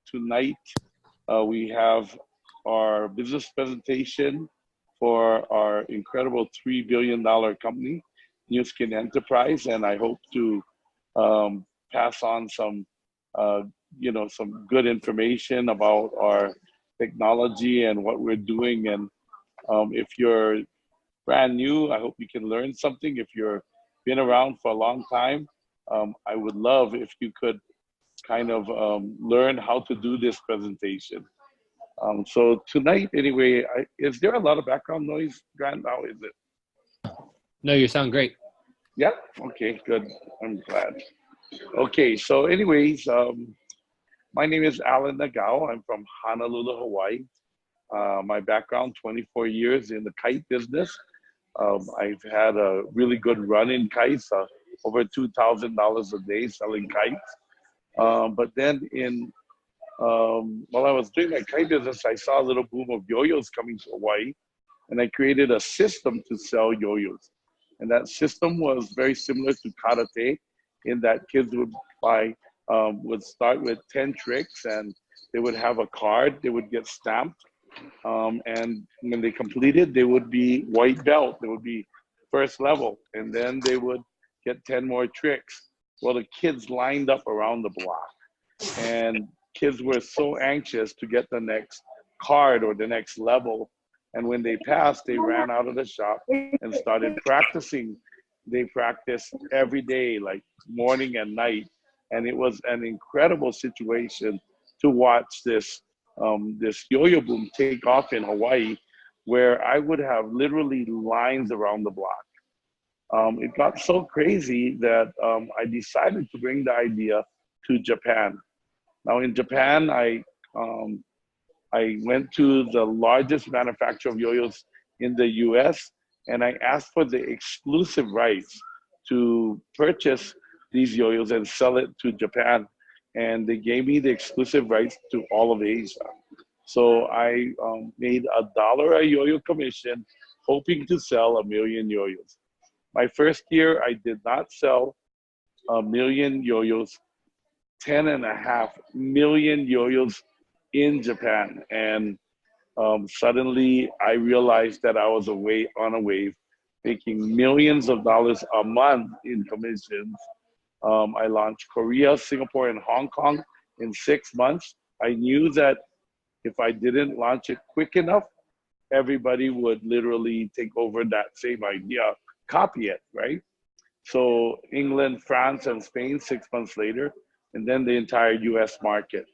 Tonight, we have our business presentation for our incredible $3 billion company, Nu Skin Enterprise, and I hope to pass on some, uh, some good information about our technology and what we're doing. And if you're brand new, I hope you can learn something. If you're been around for a long time, I would love if you could kind of learn how to do this presentation. So tonight, anyway, is there a lot of background noise, Grant? How is it? No, you sound great. Yeah. Okay. Good. I'm glad. Okay. So, anyways, my name is Alan Nagao. I'm from Honolulu, Hawaii. My background: 24 years in the kite business. I've had a really good run in kites, over $2,000 a day selling kites. But then while I was doing my kite business, I saw a little boom of yo-yos coming to Hawaii, and I created a system to sell yo-yos. And that system was very similar to karate, in that kids would start with 10 tricks, and they would have a card, they would get stamped, and when they completed, they would be white belt, they would be first level, and then they would get 10 more tricks. Well, the kids lined up around the block, and kids were so anxious to get the next card or the next level. And when they passed, they ran out of the shop and started practicing. They practiced every day, like morning and night. And it was an incredible situation to watch this yo-yo boom take off in Hawaii, where I would have literally lines around the block. It got so crazy that I decided to bring the idea to Japan. Now in Japan, I went to the largest manufacturer of yo-yos in the US, and I asked for the exclusive rights to purchase these yo-yos and sell it to Japan. And they gave me the exclusive rights to all of Asia. So I made $1 a yo-yo commission, hoping to sell 1 million yo-yos. My first year, I did not sell 1 million yo-yos, 10.5 million yo-yos in Japan. And suddenly I realized that I was on a wave, making millions of dollars a month in commissions. I launched Korea, Singapore, and Hong Kong in 6 months. I knew that if I didn't launch it quick enough, everybody would literally take over that same idea, copy it, right? So England, France, and Spain 6 months later, and then the entire US market.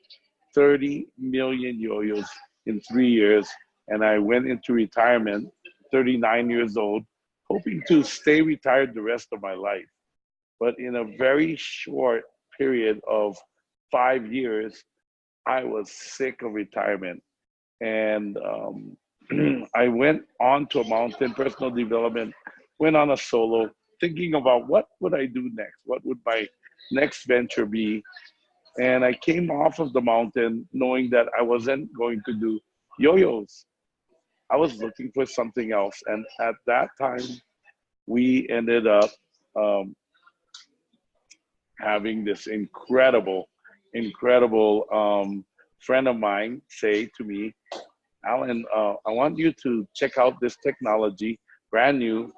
30 million yo-yos in 3 years. And I went into retirement, 39 years old, hoping to stay retired the rest of my life. But in a very short period of 5 years, I was sick of retirement. And I went on to a mountain, personal development, went on a solo, thinking about what would I do next? What would my next venture be? And I came off of the mountain knowing that I wasn't going to do yo-yos. I was looking for something else. And at that time, we ended up having this incredible friend of mine say to me, Alan, I want you to check out this technology, brand new.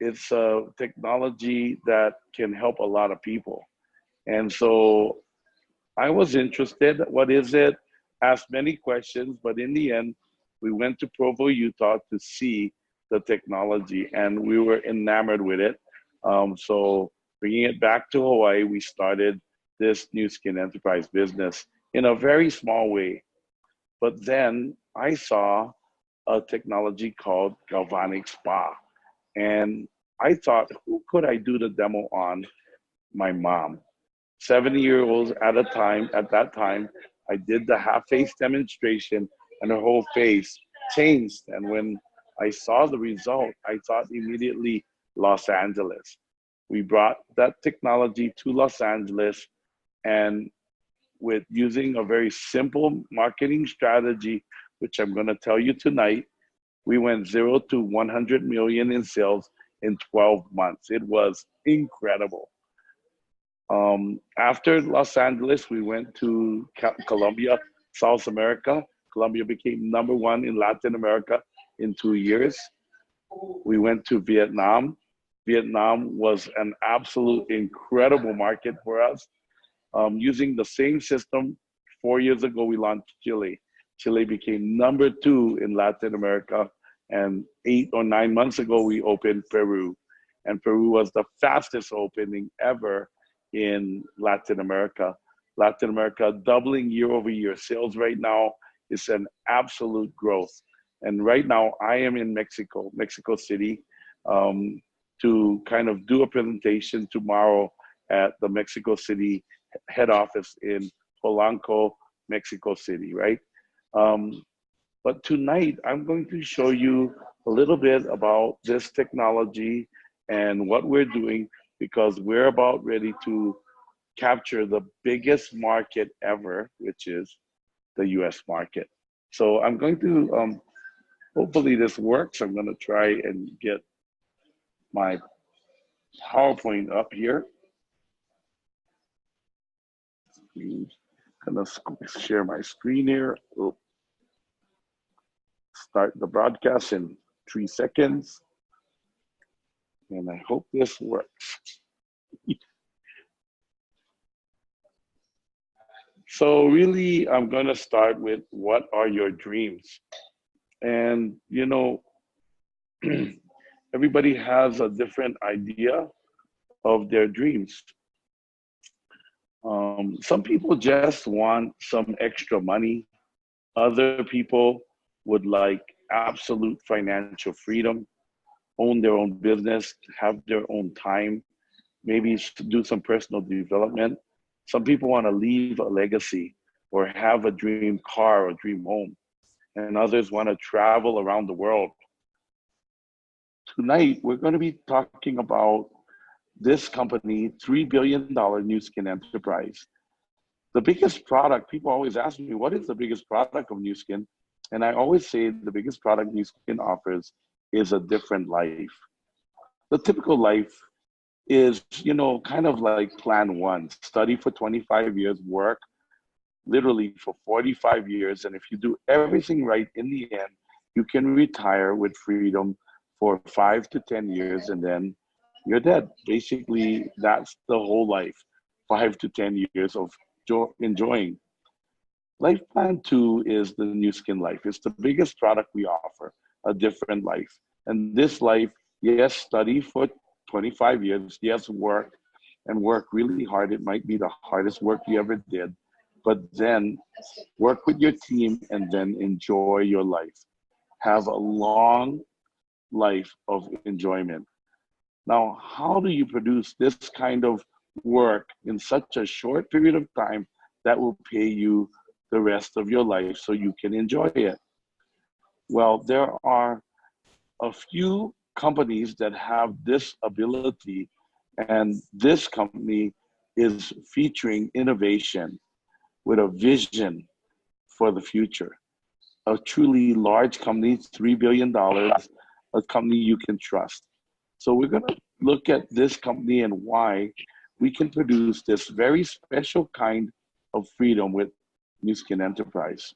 It's a technology that can help a lot of people. And so I was interested. What is it? Asked many questions, but in the end, we went to Provo, Utah to see the technology, and we were enamored with it. So bringing it back to Hawaii, we started this Nu Skin Enterprise business in a very small way. But then I saw a technology called Galvanic Spa, and I thought, who could I do the demo on? My mom. 70-year-olds at that time, I did the half face demonstration and her whole face changed. And when I saw the result, I thought immediately Los Angeles. We brought that technology to Los Angeles, and with using a very simple marketing strategy, which I'm going to tell you tonight, we went 0 to 100 million in sales in 12 months. It was incredible. After Los Angeles, we went to Colombia, South America. Colombia became number one in Latin America in 2 years. We went to Vietnam. Vietnam was an absolute incredible market for us. Using the same system, 4 years ago, we launched Chile. Chile became number two in Latin America. And 8 or 9 months ago, we opened Peru. And Peru was the fastest opening ever in Latin America. Latin America doubling year over year. Sales right now is an absolute growth. And right now, I am in Mexico, Mexico City, to kind of do a presentation tomorrow at the Mexico City head office in Polanco, Mexico City, right? But tonight, I'm going to show you a little bit about this technology and what we're doing, because we're about ready to capture the biggest market ever, which is the US market. So I'm going to, hopefully this works. I'm going to try and get my PowerPoint up here. I'm going to share my screen here. Oh. Start the broadcast in 3 seconds. And I hope this works. So really, I'm going to start with what are your dreams? And, you know, everybody has a different idea of their dreams. Some people just want some extra money. Other people would like absolute financial freedom, own their own business, have their own time, maybe do some personal development. Some people want to leave a legacy or have a dream car or dream home, and others want to travel around the world. Tonight, we're going to be talking about this company, $3 billion Nu Skin enterprise. The biggest product, people always ask me, what is the biggest product of Nu Skin? And I always say the biggest product Nu Skin offers is a different life. The typical life is, you know, kind of like plan one, study for 25 years, work literally for 45 years. And if you do everything right in the end, you can retire with freedom for 5 to 10 years and then you're dead. Basically, that's the whole life, 5 to 10 years of enjoying. Life plan two is the Nu Skin life. It's the biggest product we offer, a different life. And this life, yes, study for 25 years, yes, work and work really hard. It might be the hardest work you ever did, but then work with your team and then enjoy your life. Have a long life of enjoyment. Now, how do you produce this kind of work in such a short period of time that will pay you the rest of your life so you can enjoy it? Well, there are a few companies that have this ability, and this company is featuring innovation with a vision for the future. A truly large company, $3 billion, a company you can trust. So we're going to look at this company and why we can produce this very special kind of freedom with Nu Skin Enterprise.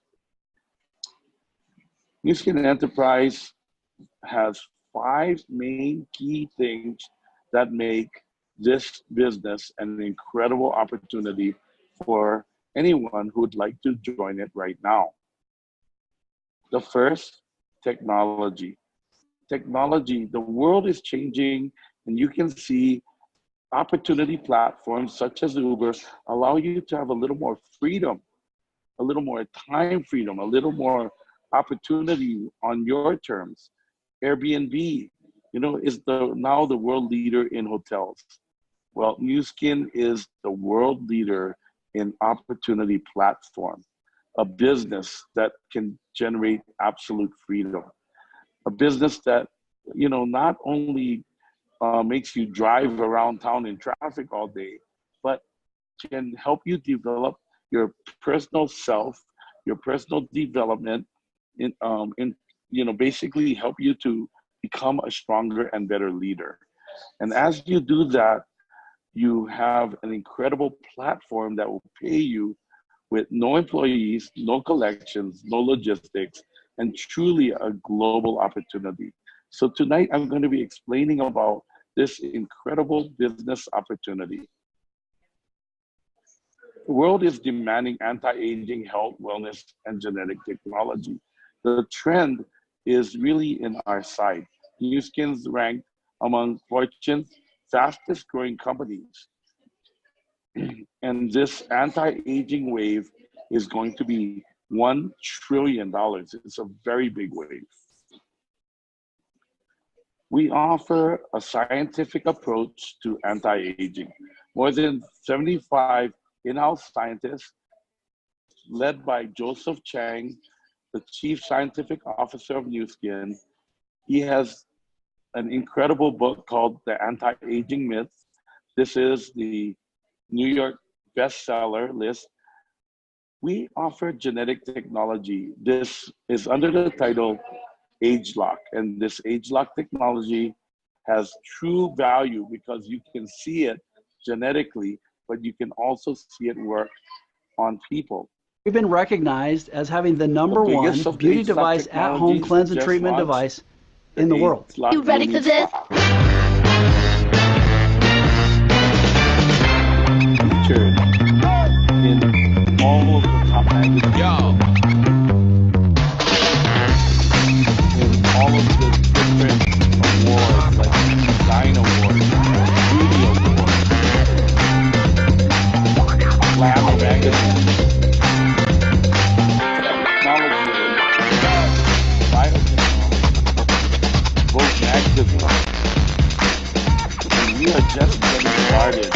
Nu Skin Enterprise has 5 main key things that make this business an incredible opportunity for anyone who would like to join it right now. The first, technology. Technology, the world is changing, and you can see opportunity platforms such as Uber allow you to have a little more freedom, a little more time freedom, a little more opportunity on your terms. Airbnb, you know, is now the world leader in hotels. Well, Nu Skin is the world leader in opportunity platform, a business that can generate absolute freedom, a business that, you know, not only makes you drive around town in traffic all day, but can help you develop your personal self, your personal development, in you know, basically help you to become a stronger and better leader. And as you do that, you have an incredible platform that will pay you with no employees, no collections, no logistics, and truly a global opportunity. So tonight I'm going to be explaining about this incredible business opportunity. The world is demanding anti-aging health, wellness, and genetic technology. The trend is really in our side. Nu Skin's ranked among Fortune's fastest growing companies. And this anti-aging wave is going to be $1 trillion. It's a very big wave. We offer a scientific approach to anti-aging. More than 75 in-house scientists led by Joseph Chang, the Chief Scientific Officer of Nu Skin. He has an incredible book called The Anti-Aging Myth. This is the New York bestseller list. We offer genetic technology. This is under the title AgeLock, and this AgeLock technology has true value because you can see it genetically, but you can also see it work on people. We've been recognized as having the #1 beauty device at-home cleanse and treatment device in the world. You ready for this? Featured in all of the top magazines. In all of the different awards, like Design Awards, Beauty Awards, Glamour Magazine, Technology, Biotechnology, Vogue Magazine. And we are just getting started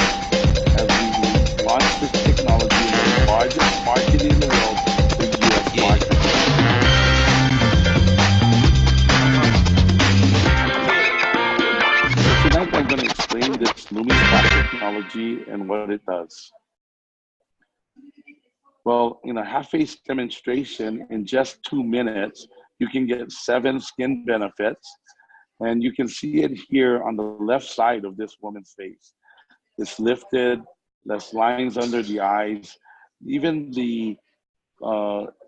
as we launch this technology in the largest market in the world, the US market. So tonight I'm going to explain this LumiSpa technology and what it does. Well, in a half-face demonstration, in just 2 minutes, you can get 7 skin benefits. And you can see it here on the left side of this woman's face. It's lifted, less lines under the eyes. Even the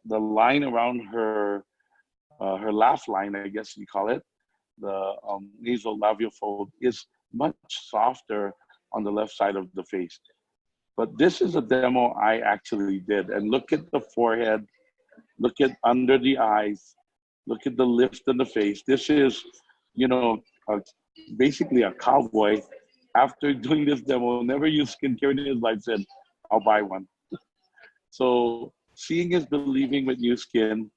line around her laugh line, I guess you call it, the nasal labial fold, is much softer on the left side of the face. But this is a demo I actually did. And look at the forehead, look at under the eyes, look at the lift in the face. This is, you know, basically a cowboy. After doing this demo, never used skincare in his life, said, I'll buy one. So seeing is believing with Nu Skin,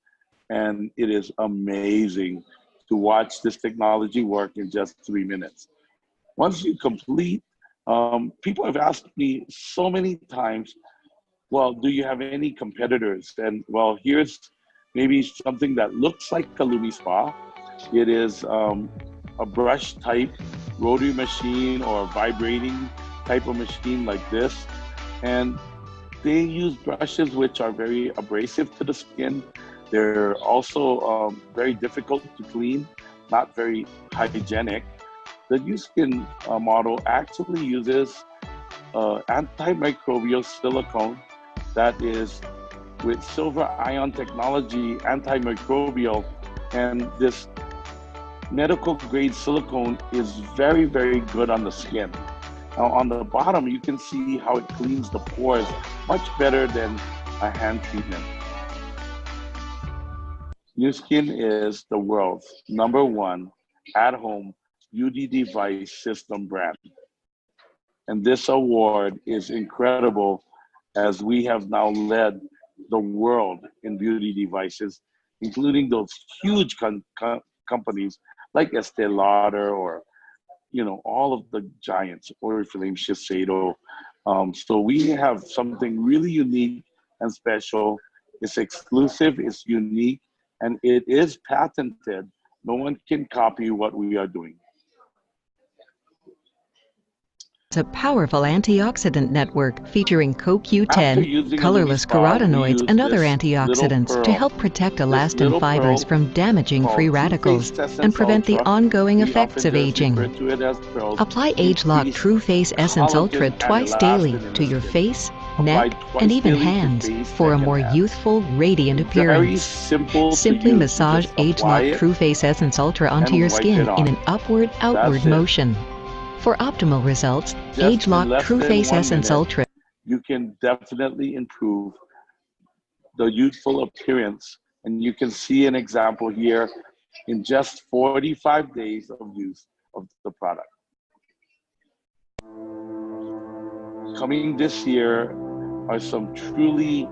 and it is amazing to watch this technology work in just 3 minutes. Once you complete, people have asked me so many times, well, do you have any competitors? And well, here's maybe something that looks like a LumiSpa. It is a brush type rotary machine or vibrating type of machine like this. And they use brushes which are very abrasive to the skin. They're also very difficult to clean, not very hygienic. The Nu Skin model actually uses antimicrobial silicone that is with silver ion technology, antimicrobial, and this medical grade silicone is very, very good on the skin. Now on the bottom, you can see how it cleans the pores much better than a hand treatment. Nu Skin is the world's #1 at-home beauty device system brand. And this award is incredible as we have now led the world in beauty devices, including those huge companies like Estee Lauder or, you know, all of the giants, Oriflame, Shiseido. So we have something really unique and special. It's exclusive, it's unique, and it is patented. No one can copy what we are doing. a powerful antioxidant network featuring After CoQ10, using a colorless Nutri-Spa, we carotenoids, use and other this little antioxidants to pearl. help protect This elastin little fibers pearl from damaging free called radicals True Face and Essence prevent the Ultra. ongoing We effects often of just refer aging. to it as pearls. Apply ageLOC Increase True Face Essence Ultra collagen and twice daily elastin in to the your skin. face, Applied neck, twice and even daily to hands face, for a neck, and more hands. youthful, radiant Very appearance. simple to Simply use. You massage just apply ageLOC it True Face Essence Ultra onto your and wipe skin it in on. an upward-outward That's it. motion. For optimal results, Just in ageLOC less True than Face 1 Essence minute, Ultra you can definitely improve the youthful appearance. And you can see an example here in just 45 days of use of the product. Coming this year are some truly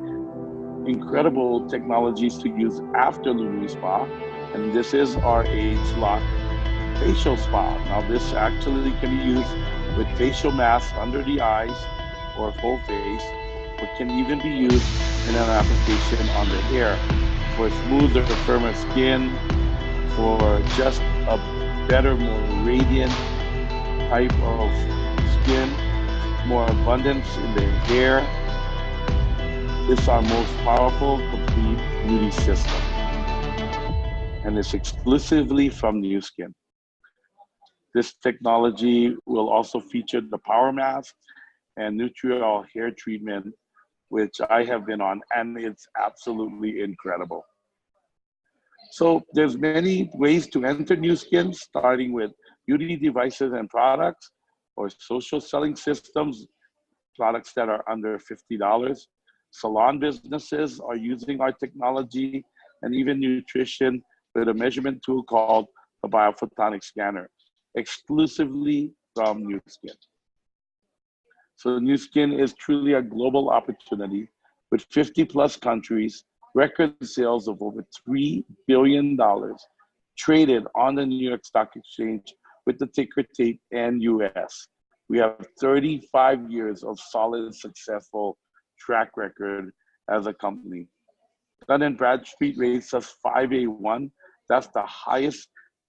incredible technologies to use after Lummi Spa, and this is our ageLOC facial spa. Now this actually can be used with facial masks under the eyes or full face, but can even be used in an application on the hair for smoother, firmer skin, for just a better, more radiant type of skin, more abundance in the hair. It's our most powerful, complete beauty system. And it's exclusively from Nu Skin. This technology will also feature the Power Mask and Nutriol hair treatment, which I have been on, and it's absolutely incredible. So there's many ways to enter Nu Skin, starting with beauty devices and products, or social selling systems, products that are under $50. Salon businesses are using our technology, and even nutrition with a measurement tool called the Biophotonic Scanner, exclusively from Nu Skin. So Nu Skin is truly a global opportunity with 50 plus countries, record sales of over $3 billion, traded on the New York Stock Exchange with the ticker tape NUS. We have 35 years of solid, successful track record as a company. Dun & Bradstreet rates us 5A1. That's the highest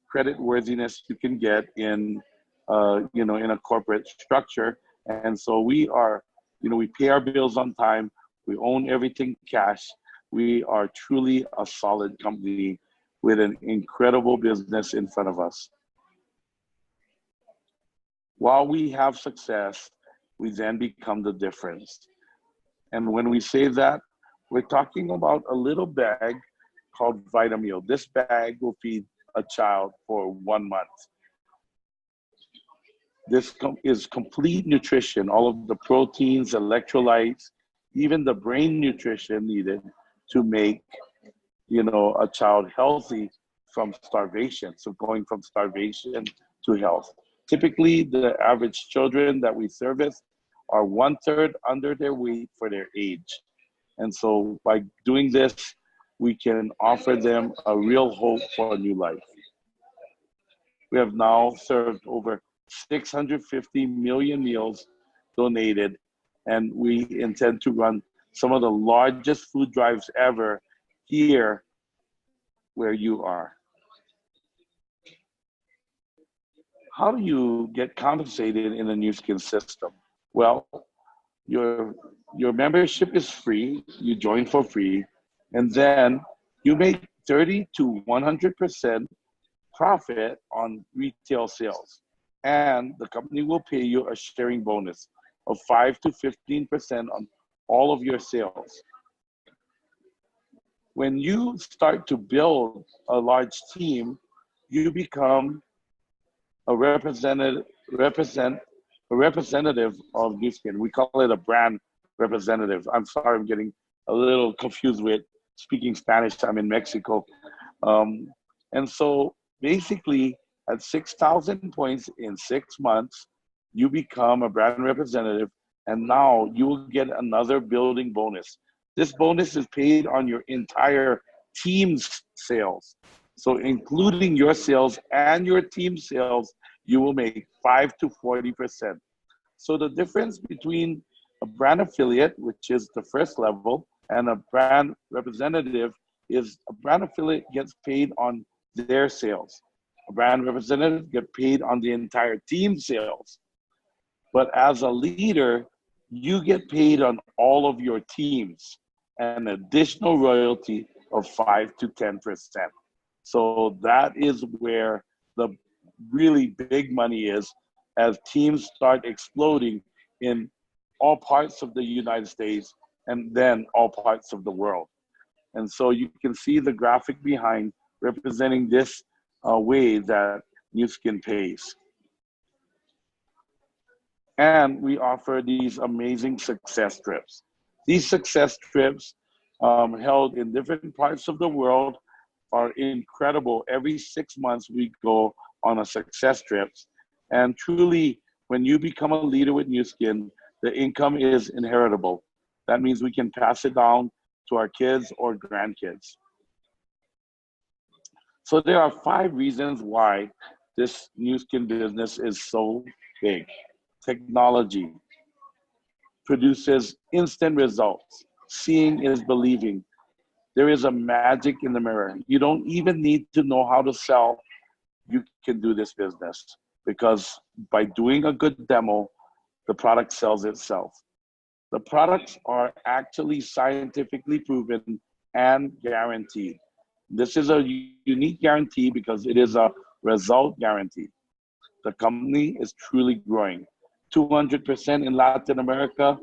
credit worthiness you can get in, in a corporate structure. And so we are, we pay our bills on time. We own everything cash. We are truly a solid company with an incredible business in front of us. While we have success, we then become the difference. And when we say that, we're talking about a little bag called Vitameal. This bag will feed a child for 1 month. This is complete nutrition, all of the proteins, electrolytes, even the brain nutrition needed to make, a child healthy from starvation. So going from starvation to health. Typically, the average children that we service are 1/3 under their weight for their age. And so by doing this, we can offer them a real hope for a new life. We have now served over 650 million meals donated, and we intend to run some of the largest food drives ever here where you are. How do you get compensated in the Nu Skin system? Well, your membership is free, you join for free, and then you make 30 to 100% profit on retail sales. And the company will pay you a sharing bonus of 5 to 15% on all of your sales. When you start to build a large team, you become a representative of Nu Skin. We call it a brand representative. I'm sorry, I'm getting a little confused with speaking Spanish. I'm in Mexico. And so basically at 6,000 points in 6 months, you become a brand representative, and now you will get another building bonus. This bonus is paid on your entire team's sales. So including your sales and your team sales, you will make 5 to 40%. So the difference between a brand affiliate, which is the first level, and a brand representative is a brand affiliate gets paid on their sales. A brand representative gets paid on the entire team sales. But as a leader, you get paid on all of your teams an additional royalty of 5 to 10%. So that is where the really big money is as teams start exploding in all parts of the United States and then all parts of the world. And so you can see the graphic behind representing this way that Nu Skin pays. And we offer these amazing success trips. These success trips held in different parts of the world are incredible. Every 6 months we go on a success trips. And truly, when you become a leader with Nu Skin, the income is inheritable. That means we can pass it down to our kids or grandkids. So there are 5 reasons why this Nu Skin business is so big. Technology produces instant results. Seeing is believing. There is a magic in the mirror. You don't even need to know how to sell. You can do this business because by doing a good demo, the product sells itself. The products are actually scientifically proven and guaranteed. This is a unique guarantee because it is a result guarantee. The company is truly growing. 200% in Latin America,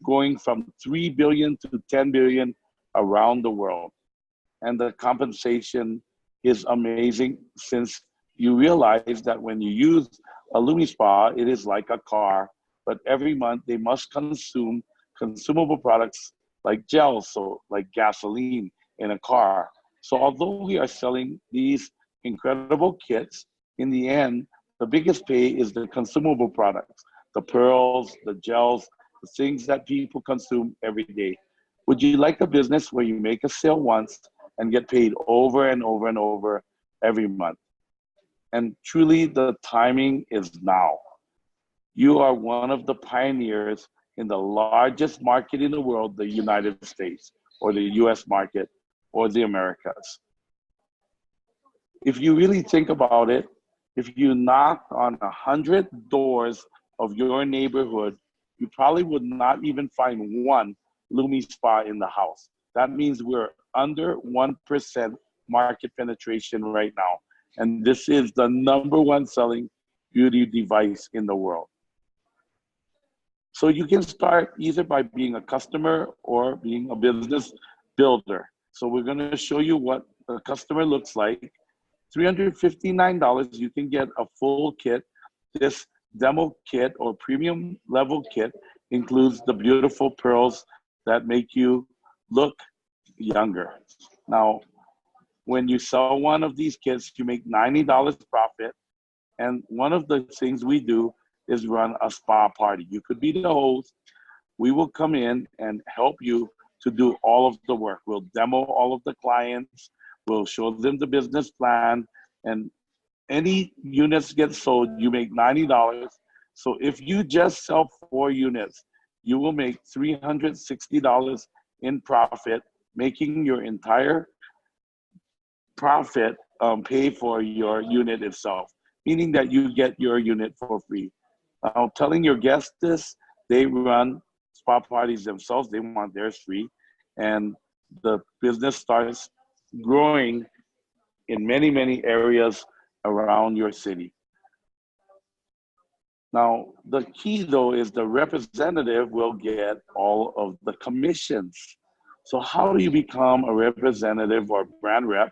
going from 3 billion to 10 billion around the world. And the compensation is amazing since you realize that when you use a LumiSpa, it is like a car, but every month they must consume consumable products like gel, so like gasoline in a car. So although we are selling these incredible kits, in the end, the biggest pay is the consumable products, the pearls, the gels, the things that people consume every day. Would you like a business where you make a sale once and get paid over and over and over every month? And truly, the timing is now. You are one of the pioneers in the largest market in the world, the United States, or the US market, or the Americas. If you really think about it, if you knock on 100 doors of your neighborhood, you probably would not even find one LumiSpa in the house. That means we're under 1% market penetration right now. And this is the #1 selling beauty device in the world. So you can start either by being a customer or being a business builder. So we're gonna show you what a customer looks like. $359, you can get a full kit. This demo kit or premium level kit includes the beautiful pearls that make you look younger. Now, when you sell one of these kits, you make $90 profit. And one of the things we do is run a spa party. You could be the host. We will come in and help you to do all of the work. We'll demo all of the clients. We'll show them the business plan. And any units get sold, you make $90. So if you just sell 4 units, you will make $360 in profit, making your entire profit pay for your unit itself, meaning that you get your unit for free. Now, telling your guests this, they run spa parties themselves. They want theirs free. And the business starts growing in many, many areas around your city. Now, the key though is the representative will get all of the commissions. So how do you become a representative or brand rep?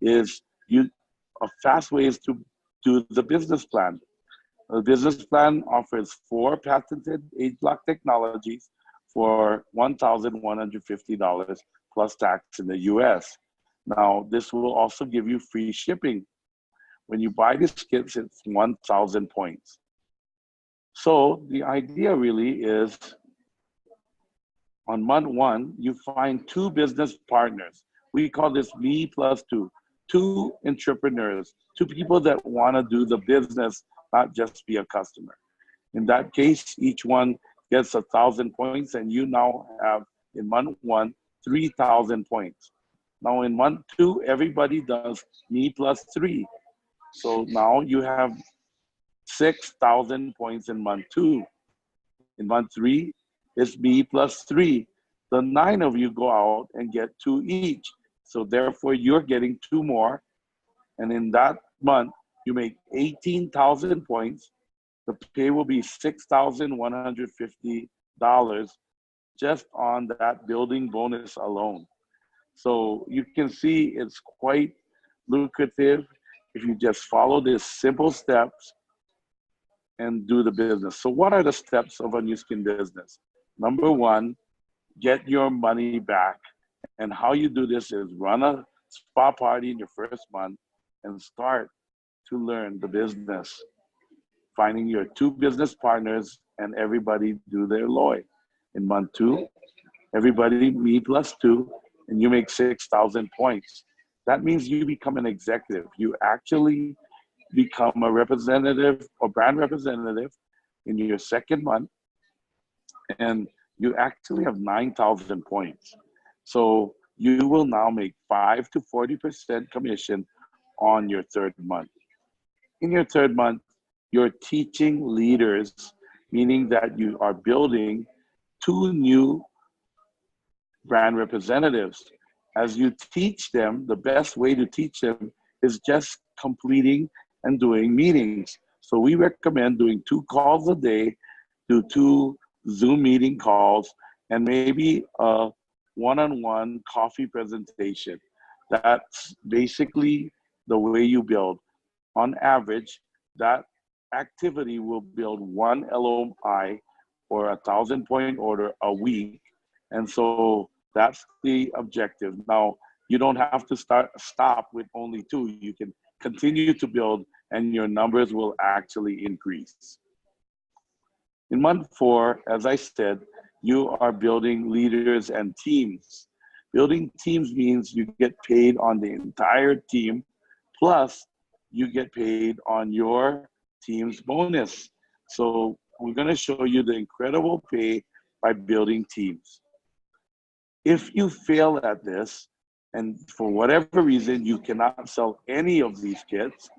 A fast way is to do the business plan. The business plan offers 4 patented age block technologies for $1,150 plus tax in the US. Now, this will also give you free shipping. When you buy this kit, it's 1,000 points. So the idea really is on month 1, you find 2 business partners. We call this me plus 2. 2 entrepreneurs, 2 people that want to do the business, not just be a customer. In that case, each one gets 1,000 points, and you now have, in month 1, 3,000 points. Now in month 2, everybody does me plus 3. So now you have 6,000 points in month 2. In month 3, it's me plus 3. The 9 of you go out and get 2 each. So therefore, you're getting 2 more. And in that month, you make 18,000 points. The pay will be $6,150 just on that building bonus alone. So you can see it's quite lucrative if you just follow these simple steps and do the business. So what are the steps of a Nu Skin business? Number 1, get your money back. And how you do this is run a spa party in your first month and start to learn the business. Finding your 2 business partners and everybody do their LOI. In month 2, everybody me plus 2, and you make 6,000 points. That means you become an executive. You actually become a representative or brand representative in your second month, and you actually have 9,000 points. So you will now make 5 to 40% commission on your third month. In your third month, you're teaching leaders, meaning that you are building 2 new brand representatives. As you teach them, the best way to teach them is just completing and doing meetings. So we recommend doing 2 calls a day, do 2 Zoom meeting calls, and maybe a one-on-one coffee presentation. That's basically the way you build. On average, that activity will build 1 LOI or 1,000-point order a week. And so that's the objective. Now, you don't have to stop with only 2. You can continue to build and your numbers will actually increase. In month 4, as I said, you are building leaders and teams. Building teams means you get paid on the entire team, plus you get paid on your team's bonus. So we're going to show you the incredible pay by building teams. If you fail at this, and for whatever reason you cannot sell any of these kits,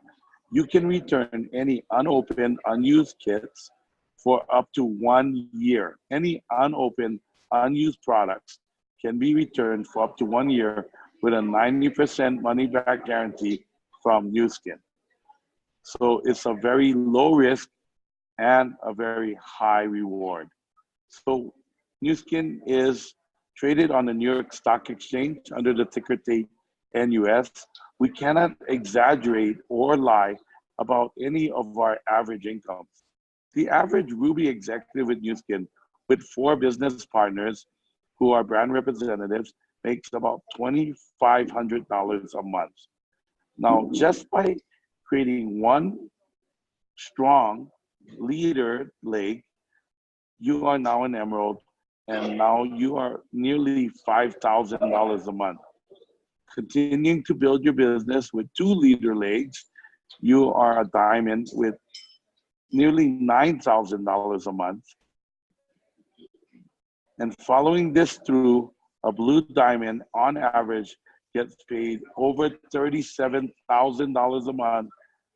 you can return any unopened, unused kits for up to 1 year. Any unopened, unused products can be returned for up to 1 year with a 90% money back guarantee from Nu Skin. So it's a very low risk and a very high reward. So Nu Skin is traded on the New York Stock Exchange under the ticker tape NUS. We cannot exaggerate or lie about any of our average incomes. The average Ruby executive with Nu Skin with 4 business partners who are brand representatives makes about $2,500 a month. Now, just by creating 1 strong leader leg, you are now an emerald, and now you are nearly $5,000 a month. Continuing to build your business with 2 leader legs, you are a diamond with nearly $9,000 a month. And following this through, a blue diamond on average gets paid over $37,000 a month,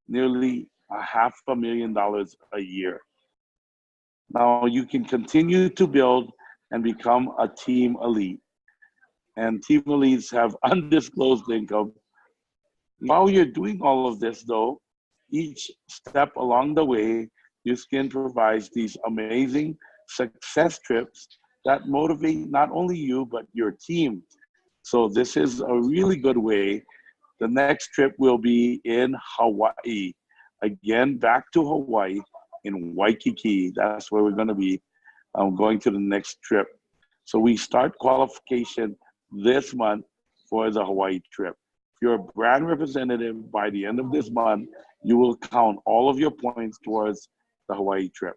nearly $500,000 a year. Now you can continue to build and become a team elite. And team elites have undisclosed income. While you're doing all of this though, each step along the way, Nu Skin provides these amazing success trips that motivate not only you, but your team. So this is a really good way. The next trip will be in Hawaii. Again, back to Hawaii in Waikiki. That's where we're gonna be going to the next trip. So we start qualification this month for the Hawaii trip. If you're a brand representative by the end of this month, you will count all of your points towards the Hawaii trip.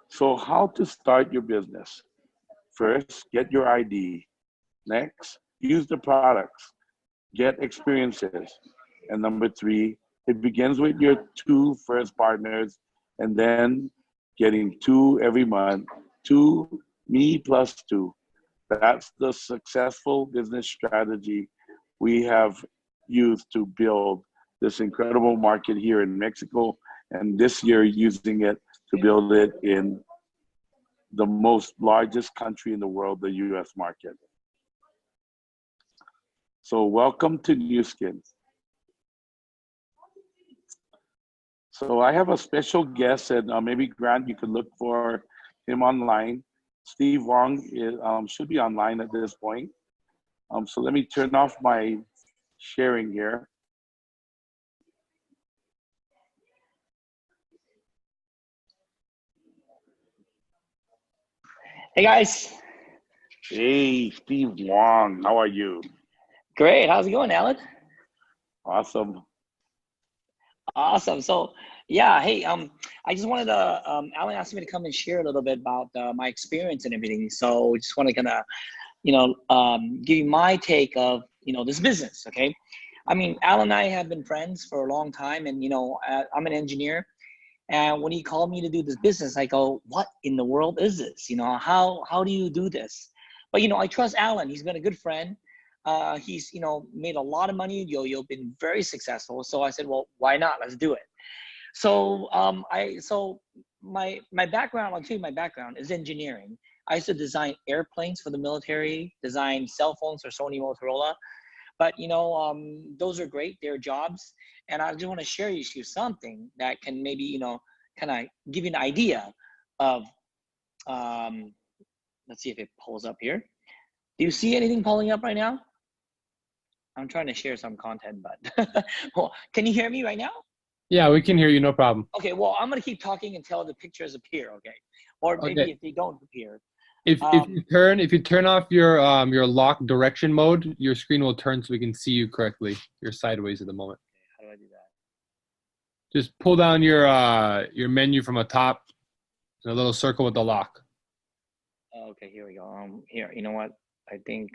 So how to start your business? First, get your ID. Next, use the products. Get experiences. And number 3, it begins with your 2 first partners and then getting 2 every month. 2, me plus 2. That's the successful business strategy we have used to build this incredible market here in Mexico, and this year using it to build it in the most largest country in the world, the US market. So welcome to Nu Skin. So I have a special guest, and maybe Grant, you could look for him online. Steve Wong should be online at this point. So let me turn off my sharing here. Hey guys. Hey, Steve Wong, how are you? Great, how's it going, Alan? Awesome. Awesome. So yeah, hey, I just wanted to, Alan asked me to come and share a little bit about my experience and everything. So just want to kind of, give you my take of, this business, okay? I mean, Alan and I have been friends for a long time, and, I'm an engineer. And when he called me to do this business, I go, what in the world is this? How do you do this? But, I trust Alan. He's been a good friend. He's, made a lot of money in Yo-Yo, been very successful. So I said, well, why not? Let's do it. So my background, I'll tell you my background is engineering. I used to design airplanes for the military, design cell phones for Sony Motorola. But, those are great. They're jobs. And I just want to share you something that can maybe, kind of give you an idea of, let's see if it pulls up here. Do you see anything pulling up right now? I'm trying to share some content, but well, can you hear me right now? Yeah, we can hear you, no problem. Okay, well, I'm going to keep talking until the pictures appear, okay? Or maybe if they don't appear. If you turn off your lock direction mode, your screen will turn so we can see you correctly. You're sideways at the moment. How do I do that? Just pull down your menu from the top, a little circle with the lock. Okay, here we go. Here, you know what? I think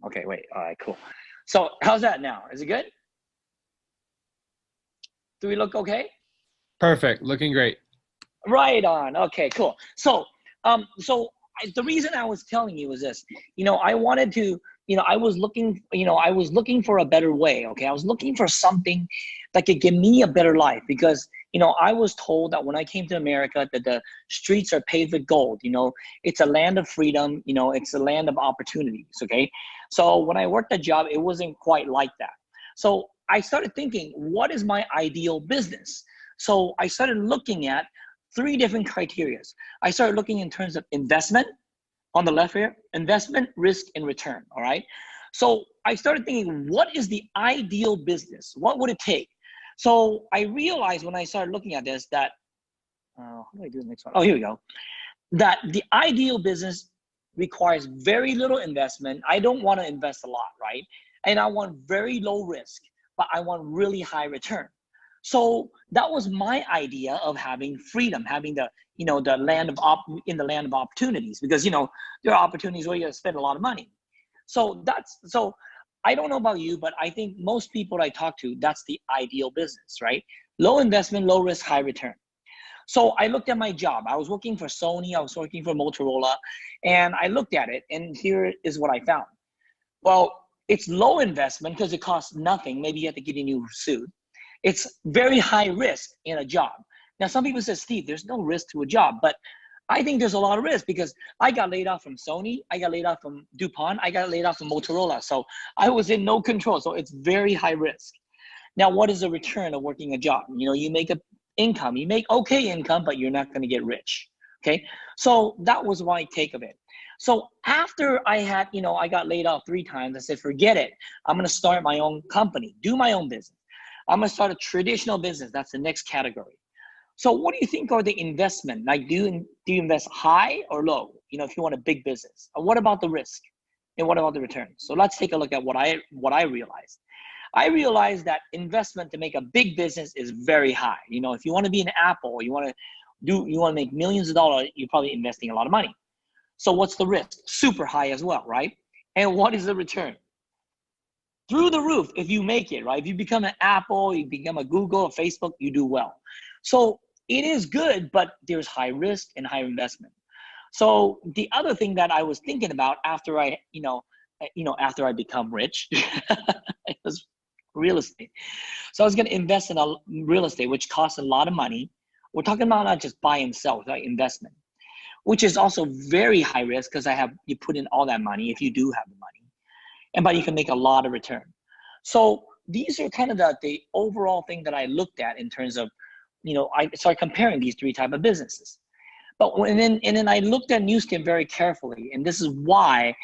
okay, wait. All right, cool. So how's that now? Is it good? Do we look okay? Perfect. Looking great. Right on. Okay, cool. So the reason I was telling you is this. I wanted to, I was looking for a better way, okay? I was looking for something that could give me a better life because, I was told that when I came to America that the streets are paved with gold, it's a land of freedom, it's a land of opportunities, okay? So when I worked a job, it wasn't quite like that. So I started thinking, what is my ideal business? So I started looking at 3 different criteria. I started looking in terms of investment on the left here, investment, risk, and return, all right? So I started thinking, what is the ideal business? What would it take? So I realized when I started looking at this that, how do I do the next one? Oh, here we go. That the ideal business requires very little investment. I don't want to invest a lot, right? And I want very low risk, but I want really high return. So that was my idea of having freedom, having the, the land of in the land of opportunities, because, there are opportunities where you spend a lot of money. So I don't know about you, but I think most people I talk to, that's the ideal business, right? Low investment, low risk, high return. So I looked at my job. I was working for Sony, I was working for Motorola, and I looked at it, and here is what I found. Well, it's low investment because it costs nothing. Maybe you have to get a new suit. It's very high risk in a job. Now, some people say, Steve, there's no risk to a job, but I think there's a lot of risk because I got laid off from Sony, I got laid off from DuPont, I got laid off from Motorola. So I was in no control. So it's very high risk. Now, what is the return of working a job? You make an income, you make okay income, but you're not going to get rich. Okay. So that was my take of it. So after I had, I got laid off 3 times, I said, forget it. I'm going to start my own company, do my own business. I'm going to start a traditional business. That's the next category. So what do you think are the investment? Like, do you invest high or low? If you want a big business. And what about the risk? And what about the return? So let's take a look at what I realized. I realized that investment to make a big business is very high. If you want to be an Apple, you want to make millions of dollars, you're probably investing a lot of money. So what's the risk? Super high as well, right? And what is the return? Through the roof if you make it, right? If you become an Apple, you become a Google, a Facebook, you do well. So it is good, but there's high risk and high investment. So the other thing that I was thinking about after I, after I become rich, it was real estate. So I was going to invest in a real estate, which costs a lot of money, We're talking about not just buy and sell, like investment, which is also very high risk because you put in all that money if you do have the money, but you can make a lot of return. So these are kind of the overall thing that I looked at in terms of, I started comparing these three type of businesses. But and then I looked at Nu Skin very carefully, and this is why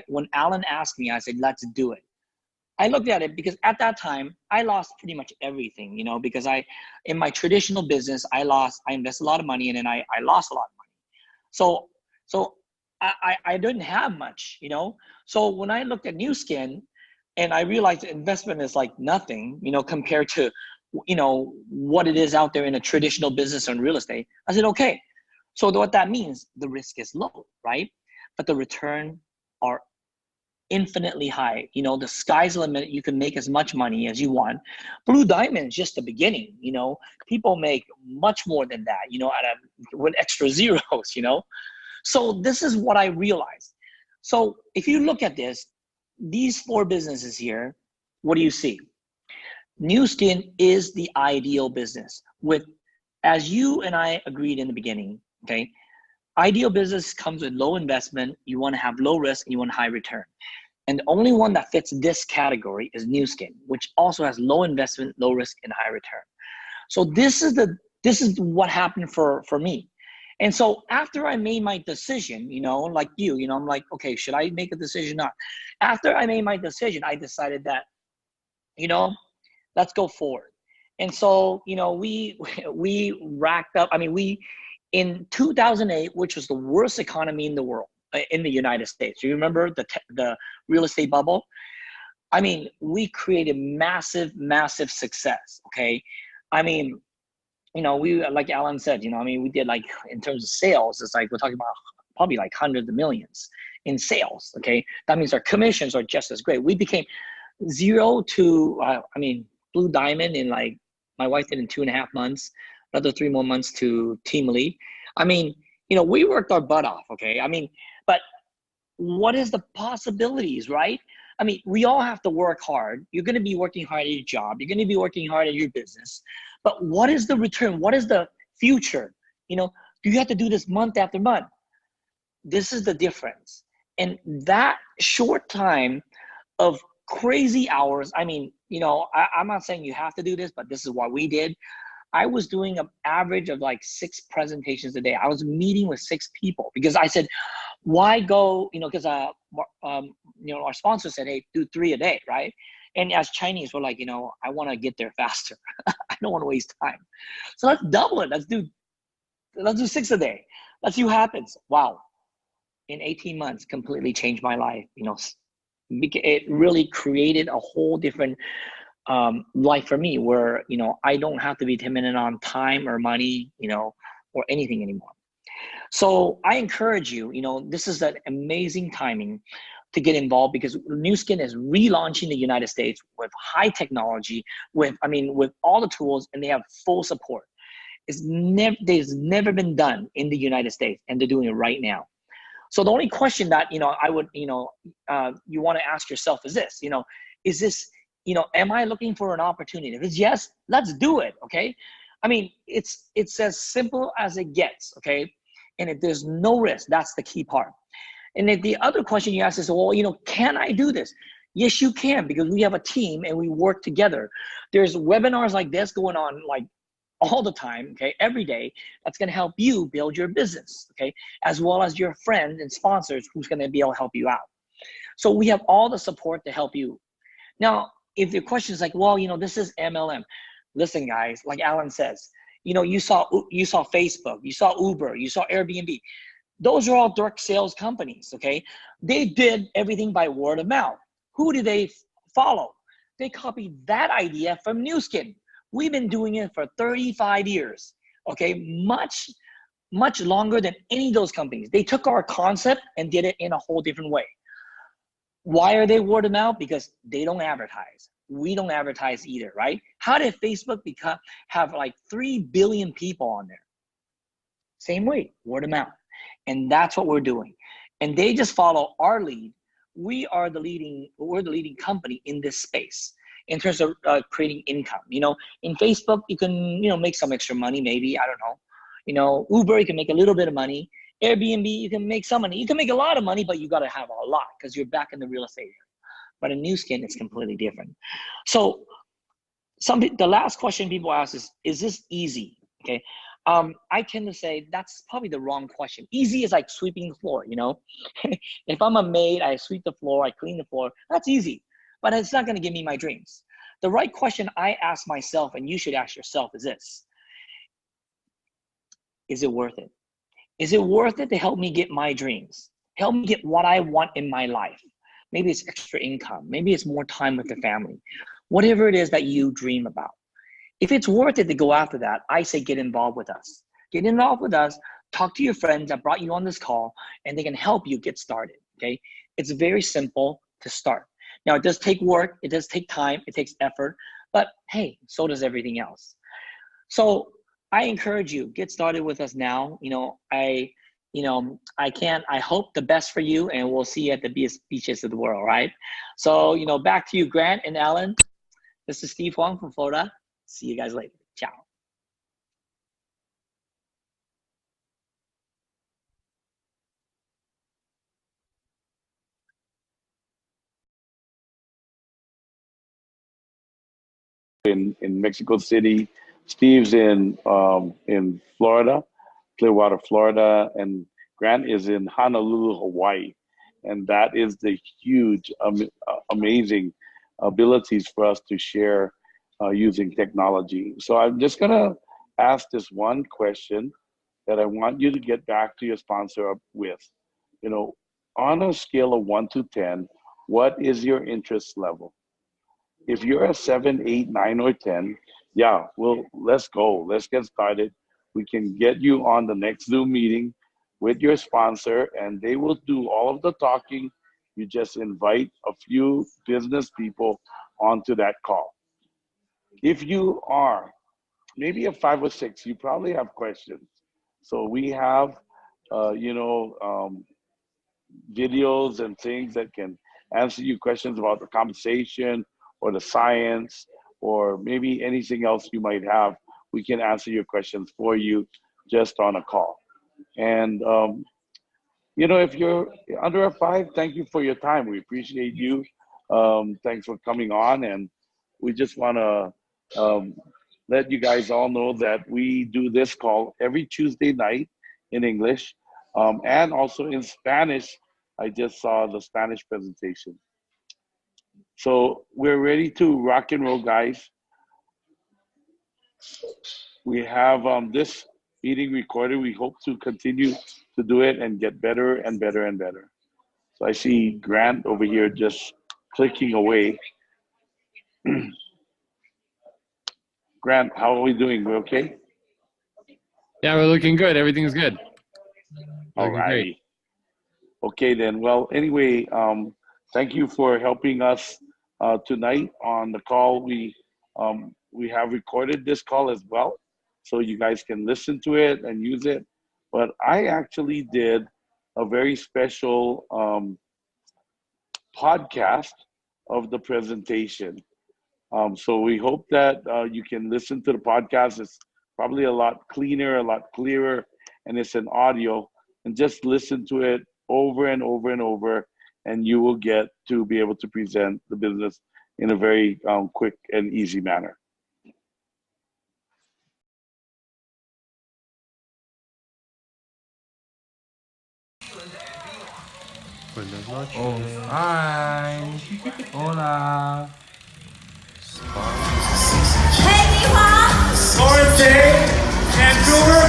when Alan asked me, I said, let's do it. I looked at it because at that time I lost pretty much everything, because in my traditional business, I invested a lot of money and then I lost a lot of money. So I didn't have much, So when I looked at Nu Skin and I realized investment is like nothing, compared to, what it is out there in a traditional business and real estate, I said, okay. So what that means, the risk is low, right? But the return are infinitely high. The sky's the limit. You can make as much money as you want. Blue Diamond is just the beginning. People make much more than that, with extra zeros, So this is what I realized. So if you look at this, these four businesses here, what do you see? Nu Skin is the ideal business with, as you and I agreed in the beginning, okay? Ideal business comes with low investment. You want to have low risk and you want high return. And the only one that fits this category is Nu Skin, which also has low investment, low risk, and high return. So this is what happened for me. And so after I made my decision, like I'm like, okay, should I make a decision or not? After I made my decision, I decided that, let's go forward. And so, we racked up, in 2008, which was the worst economy in the world, in the United States. You remember the real estate bubble? We created massive, massive success, okay? We, like Alan said, we did like, in terms of sales, it's like, we're talking about probably like hundreds of millions in sales, okay? That means our commissions are just as great. We became 0 to, Blue Diamond in like, my wife did in 2.5 months, another 3 more months to Team Elite. We worked our butt off, okay? But what is the possibilities, right? We all have to work hard. You're going to be working hard at your job. You're going to be working hard at your business. But what is the return? What is the future? Do you have to do this month after month? This is the difference. And that short time of crazy hours, I'm not saying you have to do this, but this is what we did. I was doing an average of like 6 presentations a day. I was meeting with 6 people because I said, why go, because our sponsor said, hey, do 3 a day, right? And as Chinese, we're like, I want to get there faster. I don't want to waste time. So let's double it. Let's do 6 a day. Let's see what happens. Wow. In 18 months, completely changed my life. It really created a whole different life for me where, I don't have to be dependent on time or money, or anything anymore. So I encourage you, this is an amazing timing to get involved because Nu Skin is relaunching the United States with high technology, with all the tools, and they have full support. There's never been done in the United States, and they're doing it right now. So the only question that, I would, you want to ask yourself is this, is this, am I looking for an opportunity? If it's yes, let's do it, okay? It's as simple as it gets, okay? And if there's no risk, that's the key part. And if the other question you ask is, well, can I do this? Yes, you can, because we have a team and we work together. There's webinars like this going on like all the time, okay, every day, that's going to help you build your business, okay, as well as your friends and sponsors who's going to be able to help you out. So we have all the support to help you. Now, if the question is like, well, this is MLM. Listen, guys, like Alan says, you saw Facebook, you saw Uber, you saw Airbnb. Those are all direct sales companies, okay? They did everything by word of mouth. Who did they follow? They copied that idea from Nu Skin. We've been doing it for 35 years, okay? Much, much longer than any of those companies. They took our concept and did it in a whole different way. Why are they word of mouth? Because they don't advertise. We don't advertise either, right? How did Facebook have like 3 billion people on there? Same way, word of mouth. And that's what we're doing. And they just follow our lead. We're the leading company in this space. in terms of creating income. In Facebook, you can, make some extra money, maybe, I don't know. Uber, you can make a little bit of money. Airbnb, you can make some money. You can make a lot of money, but you got to have a lot because you're back in the real estate. But in Nu Skin, it's completely different. So the last question people ask is this easy? Okay. I tend to say that's probably the wrong question. Easy is like sweeping the floor, If I'm a maid, I sweep the floor, I clean the floor. That's easy, but it's not going to give me my dreams. The right question I ask myself, and you should ask yourself, is this: is it worth it? Is it worth it to help me get my dreams? Help me get what I want in my life? Maybe it's extra income. Maybe it's more time with the family. Whatever it is that you dream about. If it's worth it to go after that, I say get involved with us. Get involved with us. Talk to your friends that brought you on this call, and they can help you get started, okay? It's very simple to start. Now, it does take work. It does take time. It takes effort. But, hey, so does everything else. So I encourage you, get started with us now. I hope the best for you, and we'll see you at the beaches of the world, right? So, back to you, Grant and Alan. This is Steve Huang from Florida. See you guys later. Ciao. In Mexico City, Steve's in Florida, Clearwater, Florida, and Grant is in Honolulu, Hawaii. And that is the huge, amazing abilities for us to share using technology. So I'm just gonna ask this one question that I want you to get back to your sponsor up with. On a scale of 1 to 10, what is your interest level? If you're a 7, 8, 9, or 10, yeah, well, let's go. Let's get started. We can get you on the next Zoom meeting with your sponsor, and they will do all of the talking. You just invite a few business people onto that call. If you are maybe a 5 or 6, you probably have questions. So we have, videos and things that can answer you questions about the compensation or the science, or maybe anything else you might have. We can answer your questions for you just on a call. And, if you're under a 5, thank you for your time. We appreciate you. Thanks for coming on. And we just want to let you guys all know that we do this call every Tuesday night in English, and also in Spanish. I just saw the Spanish presentation. So we're ready to rock and roll, guys. We have this meeting recorded. We hope to continue to do it and get better and better and better. So I see Grant over here just clicking away. Grant, how are we doing? We okay? Yeah, we're looking good. Everything's good. All right. Okay, then. Well, anyway, thank you for helping us tonight on the call. We have recorded this call as well, so you guys can listen to it and use it. But I actually did a very special podcast of the presentation. So we hope that you can listen to the podcast. It's probably a lot cleaner, a lot clearer, and it's an audio. And just listen to it over and over and over, and you will get to be able to present the business in a very quick and easy manner. Oh, hi. Hola. Hey, Lawrence Day, Vancouver,